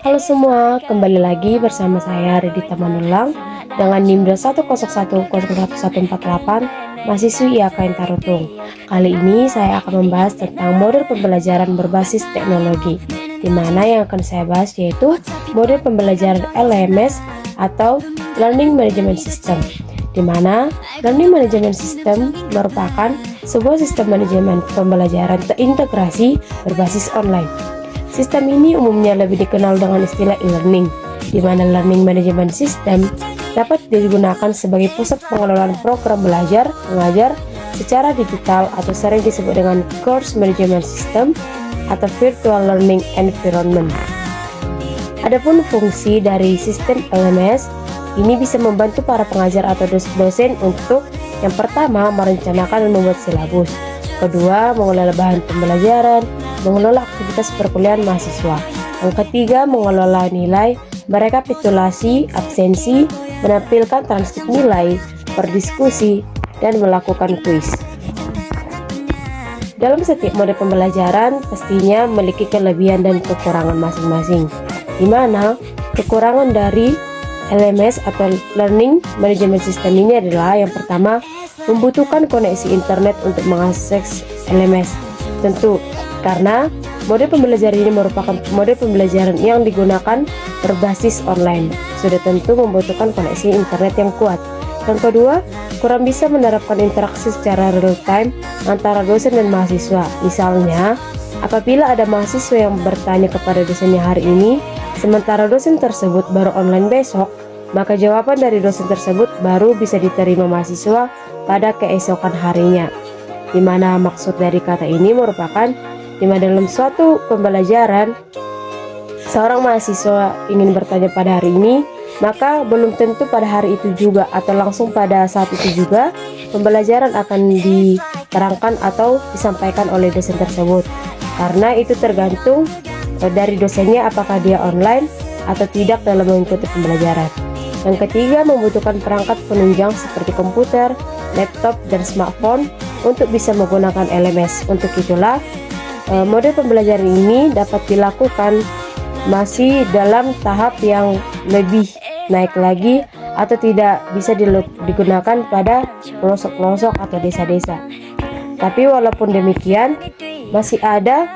Halo semua, kembali lagi bersama saya Redita Manulang dengan NIM 210101148 mahasiswi IAKN Tarutung. Kali ini saya akan membahas tentang model pembelajaran berbasis teknologi, di mana yang akan saya bahas yaitu model pembelajaran LMS atau Learning Management System, di mana Learning Management System merupakan sebuah sistem manajemen pembelajaran terintegrasi berbasis online. Sistem ini umumnya lebih dikenal dengan istilah e-learning, di mana Learning Management System dapat digunakan sebagai pusat pengelolaan program belajar mengajar secara digital atau sering disebut dengan Course Management System atau Virtual Learning Environment. Adapun fungsi dari sistem LMS ini bisa membantu para pengajar atau dosen untuk yang pertama merencanakan dan membuat silabus, kedua mengelola bahan pembelajaran, mengelola aktivitas perkuliahan mahasiswa, yang ketiga mengelola nilai, merekapitulasi absensi, menampilkan transkrip nilai, berdiskusi, dan melakukan kuis. Dalam setiap mode pembelajaran pastinya memiliki kelebihan dan kekurangan masing-masing, di mana kekurangan dari LMS atau Learning Management System ini adalah yang pertama, membutuhkan koneksi internet untuk mengakses LMS. Tentu, karena mode pembelajaran ini merupakan mode pembelajaran yang digunakan berbasis online, sudah tentu membutuhkan koneksi internet yang kuat. Yang kedua, kurang bisa menerapkan interaksi secara real time antara dosen dan mahasiswa. Misalnya, apabila ada mahasiswa yang bertanya kepada dosennya hari ini, sementara dosen tersebut baru online besok, maka jawaban dari dosen tersebut baru bisa diterima mahasiswa pada keesokan harinya. Di mana maksud dari kata ini merupakan di mana dalam suatu pembelajaran seorang mahasiswa ingin bertanya pada hari ini, maka belum tentu pada hari itu juga atau langsung pada saat itu juga pembelajaran akan diterangkan atau disampaikan oleh dosen tersebut, karena itu tergantung dari dosennya apakah dia online atau tidak dalam mengikuti pembelajaran. Yang ketiga, membutuhkan perangkat penunjang seperti komputer, laptop, dan smartphone untuk bisa menggunakan LMS. Untuk itulah model pembelajaran ini dapat dilakukan masih dalam tahap yang lebih naik lagi atau tidak bisa digunakan pada pelosok-pelosok atau desa-desa. Tapi walaupun demikian, masih ada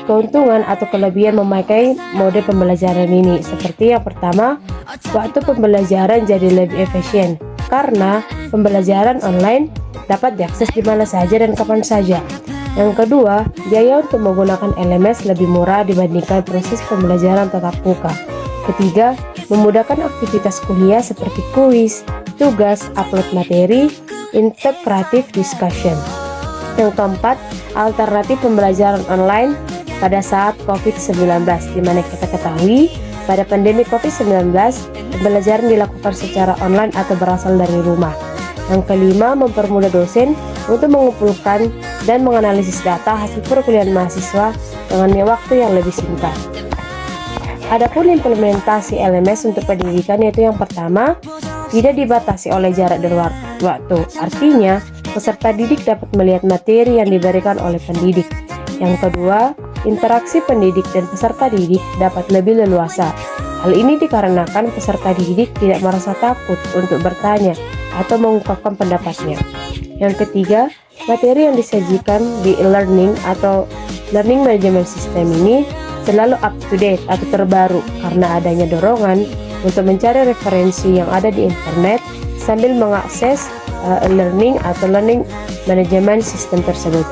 keuntungan atau kelebihan memakai mode pembelajaran ini. Seperti yang pertama, waktu pembelajaran jadi lebih efisien karena pembelajaran online dapat diakses di mana saja dan kapan saja. Yang kedua, biaya untuk menggunakan LMS lebih murah dibandingkan proses pembelajaran tatap muka. Ketiga, memudahkan aktivitas kuliah seperti kuis, tugas, upload materi, integrative discussion. Yang keempat, alternatif pembelajaran online pada saat COVID-19, di mana kita ketahui pada pandemi COVID-19 pembelajaran dilakukan secara online atau berasal dari rumah. Yang kelima, mempermudah dosen untuk mengumpulkan dan menganalisis data hasil perkuliahan mahasiswa dengan waktu yang lebih singkat. Adapun implementasi LMS untuk pendidikan yaitu yang pertama, tidak dibatasi oleh jarak dan waktu. Artinya, peserta didik dapat melihat materi yang diberikan oleh pendidik. Yang kedua, interaksi pendidik dan peserta didik dapat lebih leluasa. Hal ini dikarenakan peserta didik tidak merasa takut untuk bertanya atau mengungkapkan pendapatnya. Yang ketiga, materi yang disajikan di e-learning atau Learning Management System ini selalu up to date atau terbaru karena adanya dorongan untuk mencari referensi yang ada di internet sambil mengakses e-learning atau Learning Management System tersebut.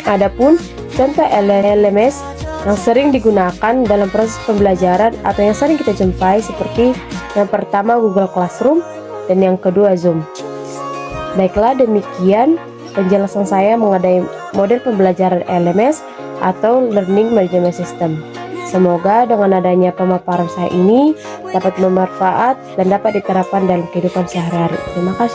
Adapun contoh LMS yang sering digunakan dalam proses pembelajaran atau yang sering kita jumpai seperti yang pertama Google Classroom dan yang kedua Zoom. Baiklah, demikian penjelasan saya mengenai model pembelajaran LMS atau Learning Management System. Semoga dengan adanya pemaparan saya ini dapat bermanfaat dan dapat diterapkan dalam kehidupan sehari-hari. Terima kasih.